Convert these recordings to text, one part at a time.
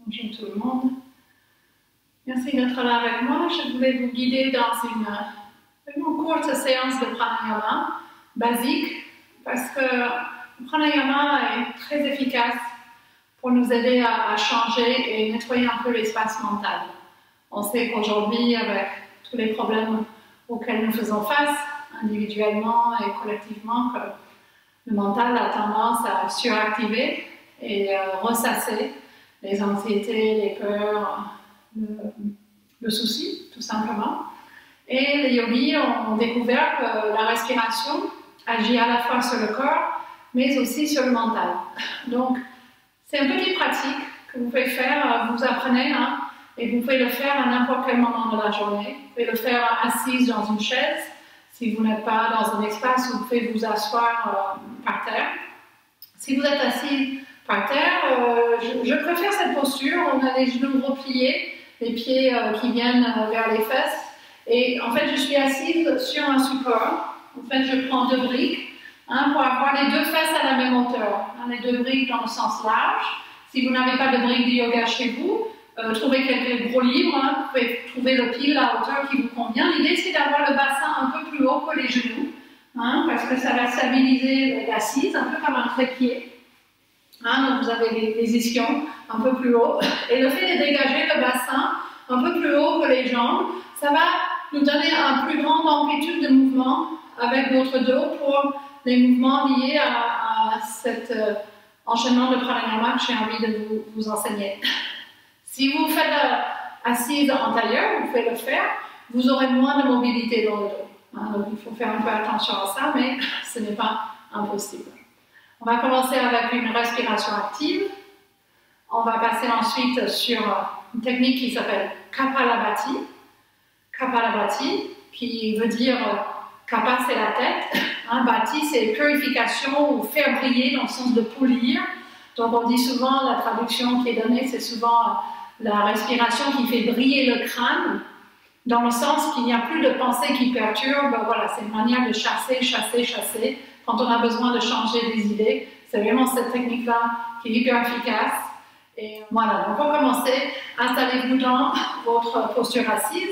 Bonjour tout le monde. Merci d'être là avec moi. Je voulais vous guider dans une courte séance de pranayama basique parce que le pranayama est très efficace pour nous aider à changer et nettoyer un peu l'espace mental. On sait qu'aujourd'hui, avec tous les problèmes auxquels nous faisons face, individuellement et collectivement, que le mental a tendance à suractiver et ressasser les anxiétés, les peurs, le souci, tout simplement. Et les yogis ont découvert que la respiration agit à la fois sur le corps, mais aussi sur le mental. Donc, c'est une petite pratique que vous pouvez faire, vous apprenez, et vous pouvez le faire à n'importe quel moment de la journée. Vous pouvez le faire assise dans une chaise, si vous n'êtes pas dans un espace où vous pouvez vous asseoir par terre. Si vous êtes assis par terre, je préfère cette posture. On a les genoux repliés, les pieds qui viennent vers les fesses. Et en fait, je suis assise sur un support. En fait, je prends deux briques pour avoir les deux fesses à la même hauteur. Les deux briques dans le sens large. Si vous n'avez pas de briques de yoga chez vous, trouvez quelques gros livres. Vous pouvez trouver le pile à hauteur qui vous convient. L'idée, c'est d'avoir le bassin un peu plus haut que les genoux, parce que ça va stabiliser l'assise, un peu comme un trépied. Donc vous avez les ischions un peu plus haut. Et le fait de dégager le bassin un peu plus haut que les jambes, ça va nous donner une plus grande amplitude de mouvement avec notre dos pour les mouvements liés à cet enchaînement de pranayama que j'ai envie de vous enseigner. Si vous faites assise en tailleur, vous pouvez le faire, vous aurez moins de mobilité dans le dos. Donc il faut faire un peu attention à ça, mais ce n'est pas impossible. On va commencer avec une respiration active. On va passer ensuite sur une technique qui s'appelle Kapalabhati. Kapalabhati, qui veut dire Kapa, c'est la tête. Bhati, c'est purification ou faire briller dans le sens de polir. Donc on dit souvent, la traduction qui est donnée, c'est souvent la respiration qui fait briller le crâne, dans le sens qu'il n'y a plus de pensée qui perturbe. Voilà, c'est une manière de chasser, chasser, chasser. Quand on a besoin de changer des idées, c'est vraiment cette technique-là qui est hyper efficace. Et voilà, donc pour commencer, installez-vous dans votre posture assise,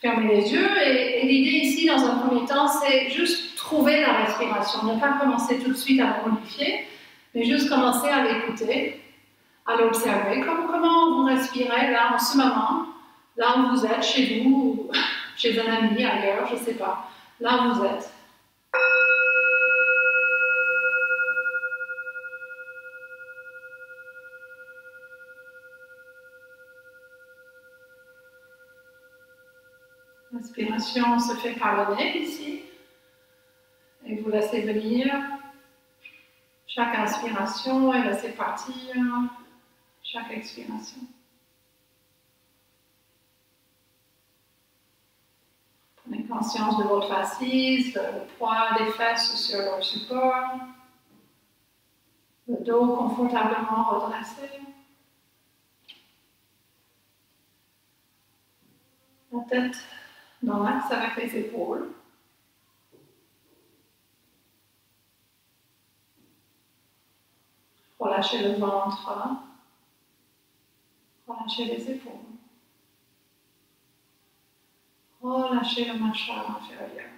fermez les yeux, et l'idée ici, dans un premier temps, c'est juste trouver la respiration, ne pas commencer tout de suite à la modifier, mais juste commencer à l'écouter, à l'observer, comment vous respirez là en ce moment, là où vous êtes, chez vous, chez un ami, ailleurs, je ne sais pas, là où vous êtes. L'inspiration se fait par le nez ici, et vous laissez venir chaque inspiration et laissez partir chaque expiration. Prenez conscience de votre assise, le poids des fesses sur leur support, le dos confortablement redressé, la tête dans l'axe avec les épaules. Relâchez le ventre, relâchez les épaules. Relâchez le mâchoire inférieur.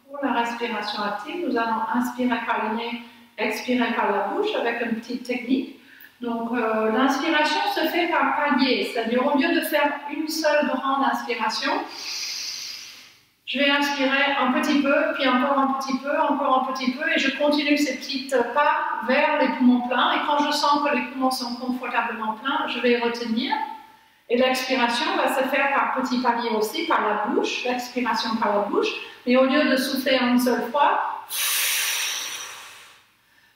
Pour la respiration active, nous allons inspirer par le nez, expirer par la bouche avec une petite technique. Donc l'inspiration se fait par paliers, c'est-à-dire au lieu de faire une seule grande inspiration, je vais inspirer un petit peu, puis encore un petit peu, encore un petit peu, et je continue ces petites pas vers les poumons pleins, et quand je sens que les poumons sont confortablement pleins, je vais retenir, et l'expiration va se faire par petits paliers aussi, par la bouche, l'expiration par la bouche, mais au lieu de souffler en une seule fois,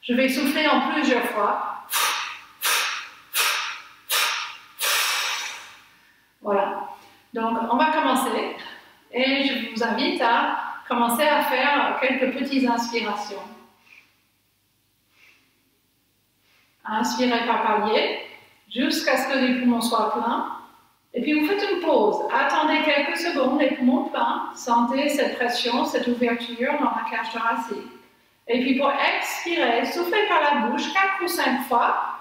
je vais souffler en plusieurs fois. Voilà. Donc, on va commencer. Et je vous invite à commencer à faire quelques petites inspirations. Inspirez par palier, jusqu'à ce que les poumons soient pleins. Et puis vous faites une pause. Attendez quelques secondes, les poumons pleins. Sentez cette pression, cette ouverture dans la cage thoracique. Et puis pour expirer, soufflez par la bouche 4 ou 5 fois.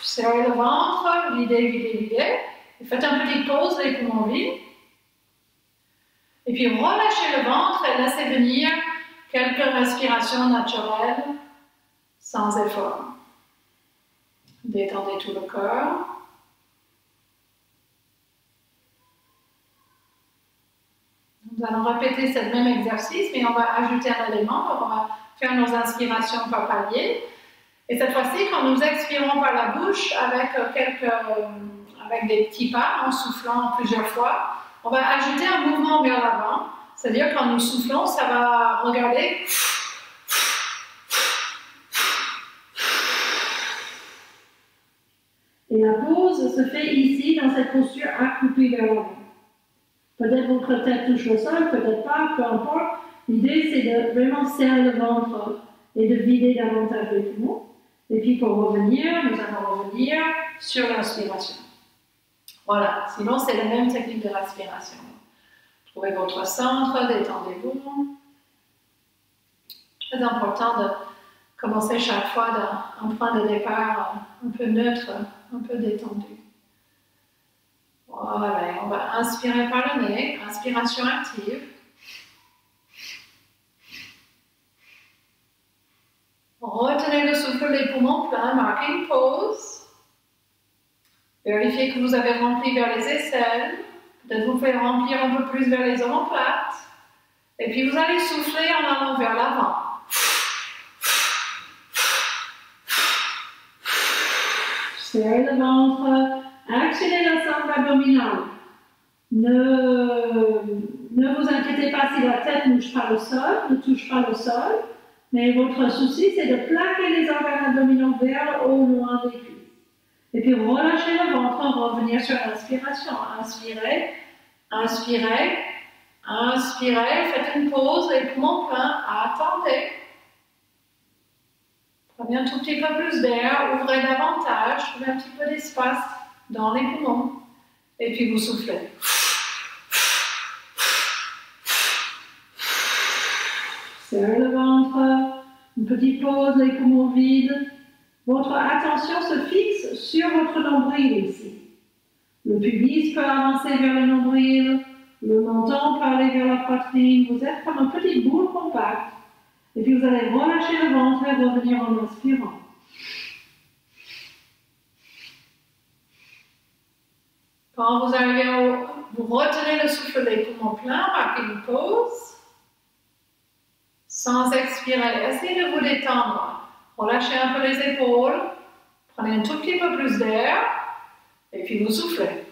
Serrez le ventre, videz, videz, videz. Et faites une petite pause, les poumons vides. Et puis relâchez le ventre et laissez venir quelques respirations naturelles sans effort. Détendez tout le corps. Nous allons répéter ce même exercice, mais on va ajouter un élément. Donc on va faire nos inspirations par palier. Et cette fois-ci, quand nous expirons par la bouche avec des petits pas, en soufflant plusieurs fois, on va ajouter un mouvement vers l'avant. C'est-à-dire quand nous soufflons, ça va regarder. Et la pause se fait ici, dans cette posture accroupie vers l'avant. Peut-être votre tête touche le sol, peut-être pas, peu importe. L'idée, c'est de vraiment serrer le ventre et de vider davantage les poumons. Et puis pour revenir, nous allons revenir sur l'inspiration. Voilà, sinon c'est la même technique de respiration. Trouvez votre centre, détendez-vous. Très important de commencer chaque fois d'un point de départ un peu neutre, un peu détendu. Voilà, on va inspirer par le nez, inspiration active. Retenez le souffle, les poumons pleins, marquez une pause. Vérifiez que vous avez rempli vers les aisselles. Peut-être vous pouvez remplir un peu plus vers les omoplates. Et puis vous allez souffler en allant vers l'avant. Serrez le ventre, actionnez la sangle abdominale. Ne vous inquiétez pas si la tête ne touche pas le sol, mais votre souci c'est de plaquer les organes abdominaux vers au loin des cuisses. Et puis relâchez le ventre, revenir sur l'inspiration. Inspirez, inspirez, inspirez, faites une pause, les poumons pleins, attendez. Prenez un tout petit peu plus d'air, ouvrez davantage, trouvez un petit peu d'espace dans les poumons. Et puis vous soufflez. Serrez le ventre, une petite pause, les poumons vides. Votre attention se fixe sur votre nombril ici. Le pubis peut avancer vers le nombril, le menton peut aller vers la poitrine. Vous êtes comme une petite boule compacte. Et puis vous allez relâcher le ventre et revenir en inspirant. Quand vous arrivez vous retenez le souffle des poumons pleins, marquez une pause. Sans expirer, essayez de vous détendre. Relâchez un peu les épaules. Prenez un tout petit peu plus d'air. Et puis vous soufflez.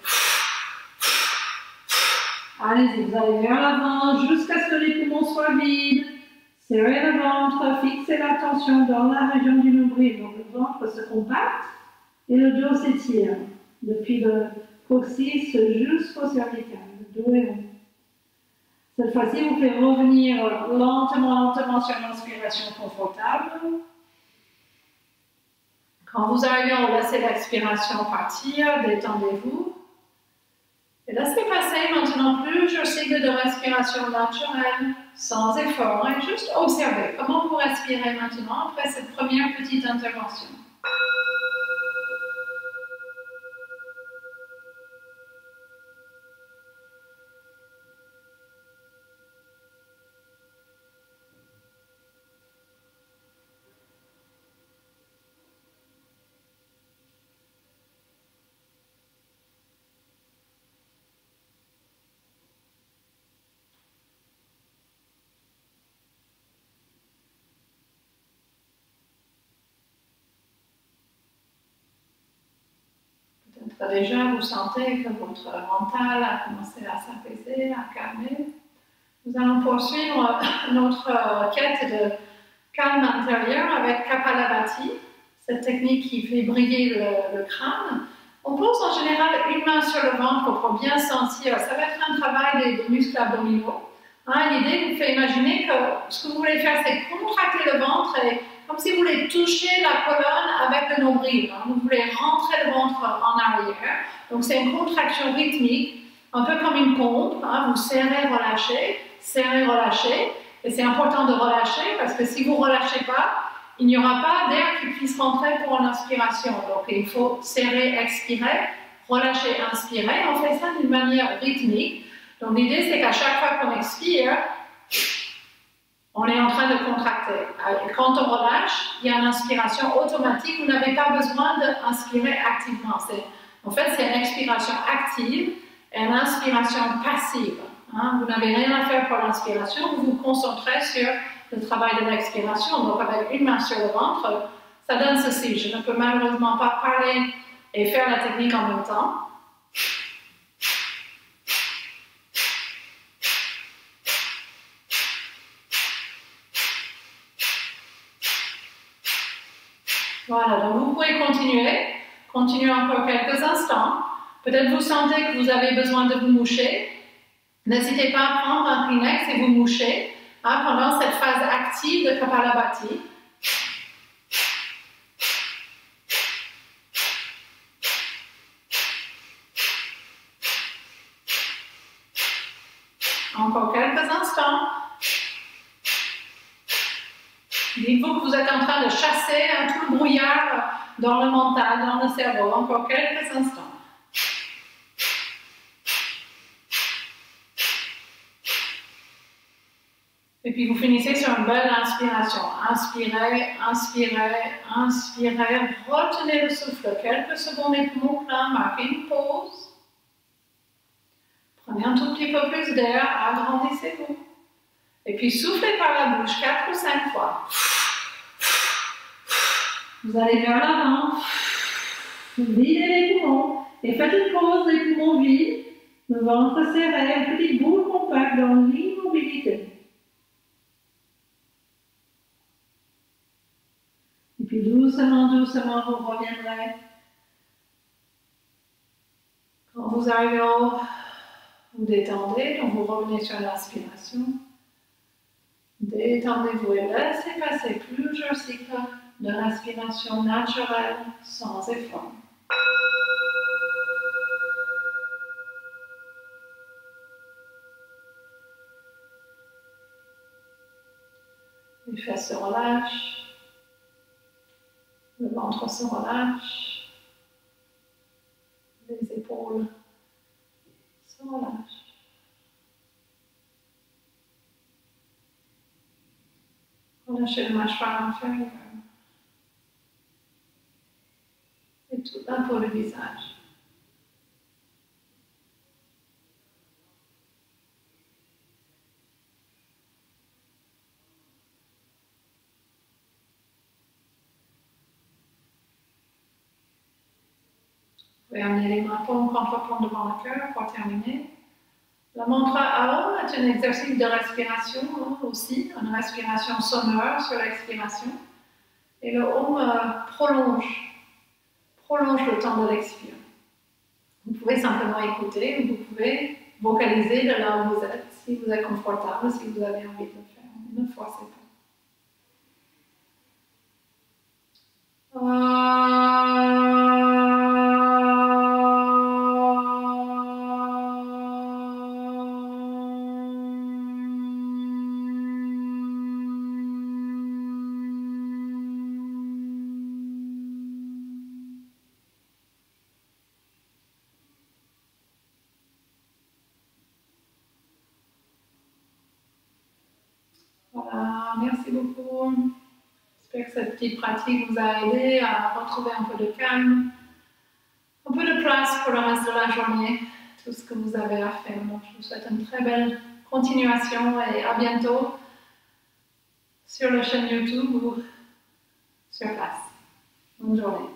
Allez-y, vous allez vers l'avant jusqu'à ce que les poumons soient vides. Serrez le ventre, fixez l'attention dans la région du nombril. Donc le ventre se compacte et le dos s'étire. Depuis le coccyx jusqu'au cervical. Le dos est rond. Cette fois-ci, vous pouvez revenir lentement sur l'inspiration confortable. Quand vous arrivez, on laisse l'expiration partir, détendez-vous. Et laissez passer maintenant plusieurs cycles de respiration naturelle, sans effort, et juste observez comment vous respirez maintenant après cette première petite intervention. Déjà, vous sentez que votre mental a commencé à s'apaiser, à calmer. Nous allons poursuivre notre quête de calme intérieur avec Kapalabhati, cette technique qui fait briller le crâne. On pose en général une main sur le ventre pour bien sentir. Ça va être un travail des muscles abdominaux. L'idée vous fait imaginer que ce que vous voulez faire, c'est contracter le ventre et comme si vous voulez toucher la colonne avec le nombril. Hein. Vous voulez rentrer le ventre en arrière. Donc c'est une contraction rythmique, un peu comme une pompe. Hein. Vous serrez, relâchez. Et c'est important de relâcher parce que si vous ne relâchez pas, il n'y aura pas d'air qui puisse rentrer pour une inspiration. Donc il faut serrer, expirer, relâcher, inspirer. On fait ça d'une manière rythmique. Donc l'idée c'est qu'à chaque fois qu'on expire, on est en train de contracter. Et quand on relâche, il y a une inspiration automatique. Vous n'avez pas besoin d'inspirer activement. En fait, c'est une expiration active et une inspiration passive. Hein. Vous n'avez rien à faire pour l'inspiration. Vous vous concentrez sur le travail de l'expiration. Donc, avec une main sur le ventre, ça donne ceci. Je ne peux malheureusement pas parler et faire la technique en même temps. Voilà, donc vous pouvez continuer encore quelques instants. Peut-être vous sentez que vous avez besoin de vous moucher. N'hésitez pas à prendre un Kleenex et vous moucher pendant cette phase active de Kapalabhati. Encore quelques instants. Dites-vous que vous êtes en train de chasser tout le brouillard dans le mental, dans le cerveau. Encore quelques instants. Et puis vous finissez sur une belle inspiration. Inspirez, inspirez, inspirez. Retenez le souffle quelques secondes, les poumons pleins. Marquez une pause. Prenez un tout petit peu plus d'air. Agrandissez-vous. Et puis soufflez par la bouche 4 ou 5 fois. Vous allez vers l'avant. Videz les poumons. Et faites une pause, les poumons vides. Le ventre serré, une petite boule compacte dans l'immobilité. Et puis doucement, doucement, vous reviendrez. Quand vous arrivez en haut, vous détendez, donc vous revenez sur l'inspiration. Détendez-vous et laissez passer plusieurs cycles de respiration naturelle, sans effort. Les fesses se relâchent, le ventre se relâche, les épaules se relâchent. Relâchez le mâchoire inférieur et tout la peau du visage. Vous pouvez amener les mains paume contre paume devant le cœur pour terminer. Le mantra Aum est un exercice de respiration aussi, une respiration sonore sur l'expiration. Et le Om prolonge le temps de l'expire. Vous pouvez simplement écouter, vous pouvez vocaliser de là où vous êtes, si vous êtes confortable, si vous avez envie de le faire. Ne forcez pas. Voilà, merci beaucoup. J'espère que cette petite pratique vous a aidé à retrouver un peu de calme, un peu de place pour le reste de la journée, tout ce que vous avez à faire. Donc, je vous souhaite une très belle continuation et à bientôt sur la chaîne YouTube ou sur place. Bonne journée.